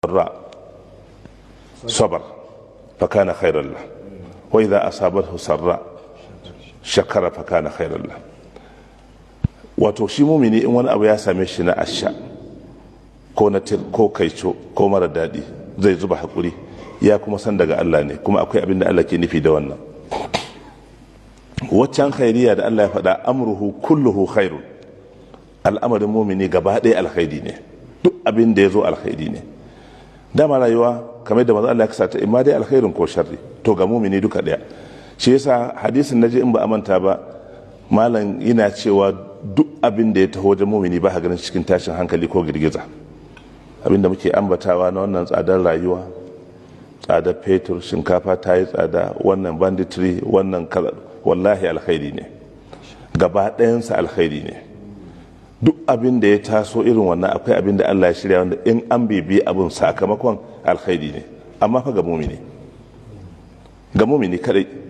ضراء صبر فكان خيرا له وإذا أصابته سراء shakara fa kana khairan la. Wato shi mumini in wani abu ya same shi na asha ko na tir ko kaico ko mara daɗi zai zuba hakuri, ya kuma san daga Allah ne, kuma akwai abin da Allah ke nufi da wannan. Waccan khairiya da Allah ya faɗa, amruhu kulluhu khairun, al'amarin mumini gaba ɗaya alkhairi ne, duk abin da ya zo alkhairi ne. Dama rayuwa kamar da maza Allah ya kasata imma dai alkhairin ko sharri, to ga mumini duka ɗaya. Shi yasa hadisin naje in ba a manta ba, malam yana cewa duk abin da ya taho wajen mumini ba ganin cikin tashin hankali ko girgiza. Abin da muke ambatawa na wannan tsadar rayuwa, tsadar fetur, shinkafa ta yi tsada, wannan banditry, wannan kaza, wallahi alkhairi ne, gaba ɗayansa alkhairi ne. Duk abin da ya taso irin wannan akwai abin da Allah ya shirya wanda in an bibi abin sakamakon alkhairi ne, amma fa ga mumini kadai.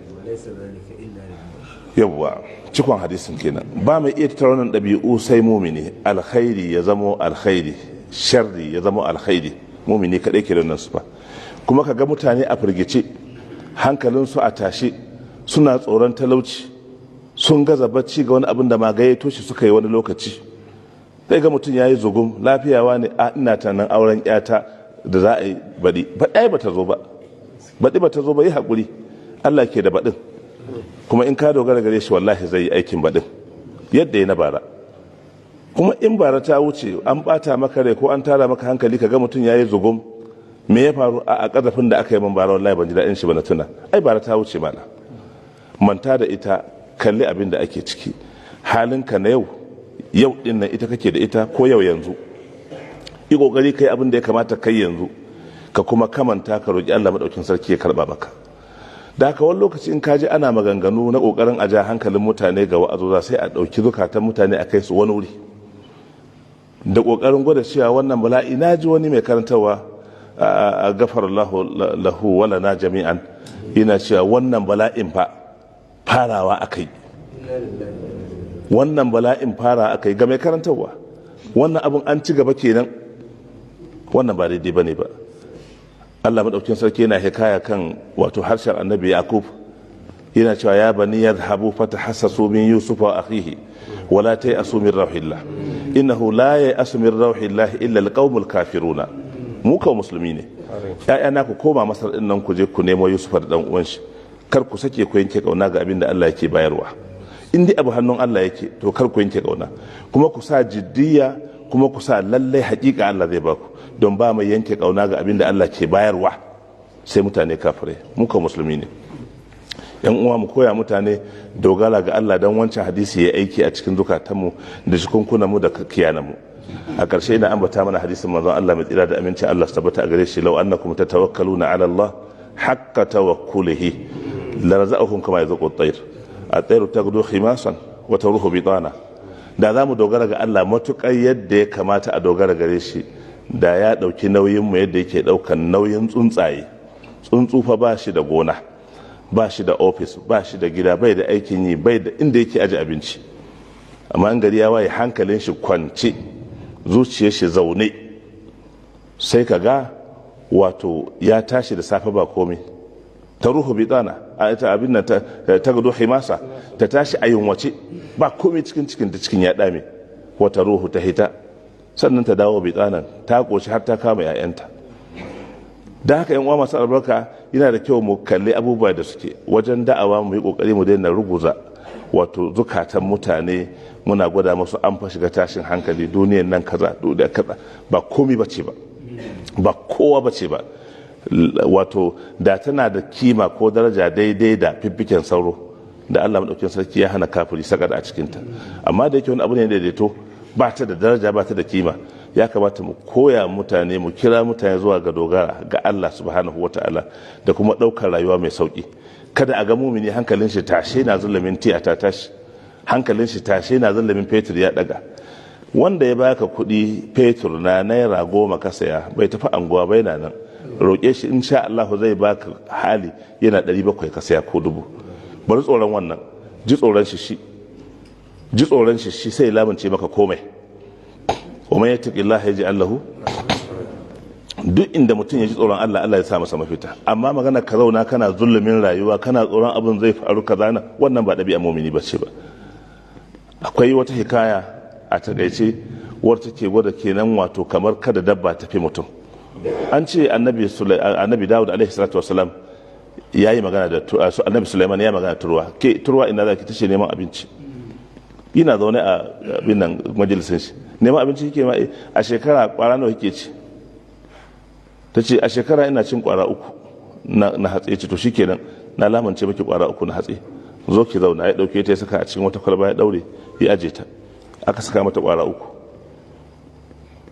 Yawwa cikon hadisin kenan, ba mai iya tattara wannan ɗabi'u sai mumini. Alkhairi ya zamo alkhairi, sharri ya zamo alkhairi, mumini kadai ke da nan su ba. Kuma ka ga mutane a firgice, hankalinsu a tashe, suna tsoron talauci, sun gaza bacci ga wani abin da ma gayyato shi suka yi wani lokaci. Sai ga mutum ya yi zugum, lafiyawa ne, a ina tanan auren yata da za a yi baɗi, baɗi ba ta zo ba, baɗi ba ta zo ba, yi haƙuri, Allah ke da baɗin, kuma in ka dogara gare shi wallahi zai yi aikin baɗin yadda ya na bara. Kuma in bara ta wuce an ɓata maka rai ko an tara maka hankali, ka ga mutum ya yi zugum, me ya faru a ƙazafin da aka yi min bara, wallahi ban ji daɗin shi ba na tuna, ai bara ta wuce mana, manta da ita, kalli abin da ake ciki. Halinka na yau din nan ita kake da ita ko yau yanzu, yi kokari kai abin da ya kamata kai yanzu, ka kuma kamanta ka roki Allah madaukin sarki ya karba maka. Da haka wani lokaci in kaji ana maganganu na kokarin a ja hankalin mutane ga wa'azoza, sai a dauki zukatan mutane a kai su wani wuri da kokarin gwada cewa wannan bala'i. Na ji wani mai karantawa a gafar lahu wala na jami'an, yana cewa wannan bala'in fa farawa akai, wannan bala'in fara akai ga mai karantarwa, wannan abin an ci gaba kenan, wannan ba daidai bane ba. Allah madaukin sarki yana hikaya kan wato harshen annabi Yaqub, yana cewa ya bani yadhhabu fatahassasu min yusufa wa akhihi wala tayasu min rauhillah innahu la yayasu min rauhillah illa alqaumul kafiruna. Mu ka musulmi ne, ƴaƴana ku koma Masar din nan ku je ku nemo Yusufa da dan uwan shi, kar ku sake ku yanke kauna ga abin da Allah yake bayarwa. In dai abu hannun Allah yake, to kar ku yanke kauna, kuma ku sa jiddiya, kuma ku sa lallai hakika Allah zai baku, don ba mai yanke kauna ga abin da Allah ke bayarwa sai mutane kafirai. Muka musulmi ne, yan uwa, mu koya mutane dogara ga Allah, don wancan hadisi ya aiki a cikin zukatanmu da jikunkunan mu da kiyananmu. A ƙarshe ina ambata mana hadisin manzon Allah mai tsira da aminci Allah su tabbata a gare shi, law annakum tatawakkaluna ala Allah haqqa tawakkulihi la razaqakum kama yazqu at-tayr at-tayru taghdu khimasan wa taruhu bitana. Da za mu dogara ga Allah matuƙar yadda ya kamata a dogara gare shi, da ya ɗauki nauyinmu yadda yake ɗaukan nauyin tsuntsaye. Tsuntsu fa ba shi da gona, ba shi da ofis, ba shi da gida, bai da aikin yi, bai da inda yake aji abinci, amma in gari ya waye hankalin shi kwance, zuciyar shi zaune, sai ka ga wato ya tashi da safe ba komai, ta ruhu bitana a ita abin nan ta gado himasa, ta tashi a yunwace ba komai cikin ya dame, wata ruhu ta hita, sannan ta dawo bitsanan ta koshi har ta kama 'ya'yanta. Da haka yan uwa masu albarka, yana da kyau mu kalli abubuwa da suke wajen da'awa, mu yi kokari mu daina ruguza wato zukatan mutane, muna gwada musu an fa shiga tashin hankali, duniyan nan kaza da kaza, ba komai bace ba, ba kowa bace ba. Wato da tana da kima ko daraja daidai da fiffiken sauro da Allah madaukakin sarki ya hana kafiri sakada a cikinta. Amma da yake wani abu ne daidaito, ba ta da daraja, ba ta da kima, ya kamata mu koya mutane, mu kira mutane zuwa ga dogara ga Allah subhanahu wataala da kuma ɗaukar rayuwa mai sauki. Kada a ga mumini hankalin shi tashe na zulumin tiya ta tashi, hankalin shi tashe na zulumin fetur ya daga. Wanda ya baka kuɗi fetur na naira 10 ka saya, bai tafi anguwa bai na nan, roƙe shi insha Allah zai baka hali yana 700 ka saya ko 1000. Bari tsoron wannan, ji tsoron shi sai lamunce maka komai. Wa man yattaqillaha yaj'al lahu duk inda mutum ya ji tsoron Allah, Allah ya sa masa mafita. Amma magana ka zauna kana zulumin rayuwa, kana tsoron abin zai faru kaza na, wannan ba ɗabi'a mumini ba ce ba. Akwai wata hikaya a takaice wadda take gwada kenan wato kamar kada dabba tafi mutum. An ce annabi Dawud alaihi salatu wasalam ya yi magana da annabi Sulaiman ya magana turwa, ke turwa ina zaki tace neman abinci. Ina zaune a binnan majalisin shi, neman abinci kike ma a shekara kwara nawa kike ci? Ta ce a shekara ina cin kwara 3 na hatsi. Ce to shikenan na lamance miki kwara 3 na hatsi, zo ki zauna. Ya dauke ta ya saka a cikin wata kwalba ya daure ya aje ta, aka saka mata kwara 3.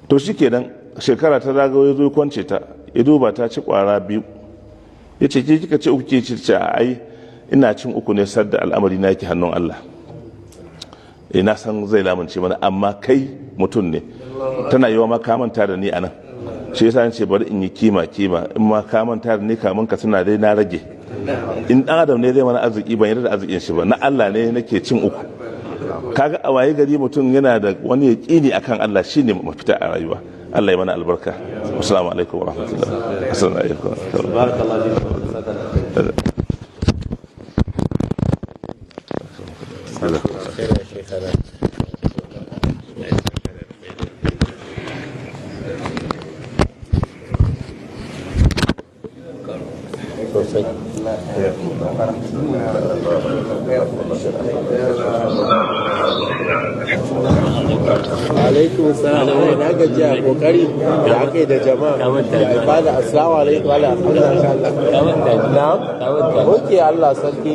to shikenan shekara ta zagayo ya zo kwance ta, ya duba ta ci kwara 2. ya ce ke kika ce 3 ke ci? Ce ai ina cin 3 ne sadda al'amari na yake hannun Allah. Na san zai lamunce mana, amma kai mutum ne, tana yiwa ma ka manta da ni anan, shi yasa ce bari in yi kima in ma ka manta da ni kamun ka tana dai na rage. In dan adam ne zai mana arziki, ban yarda da arzikin shi ba, na Allah ne nake cin 3. kaga a waye gari mutum yana da wani yaqini akan Allah, shine mafita a rayuwa. Allah ya mana albarka. Assalamu alaikum wa rahmatullahi. Assalamu alaikum. Barakallahu alaikum salam. Na gaji a kokari da aka yi da jama'a ya ibada. Assalamu alaikum wa rahmatullahi. Na? Ok, Allah sarki.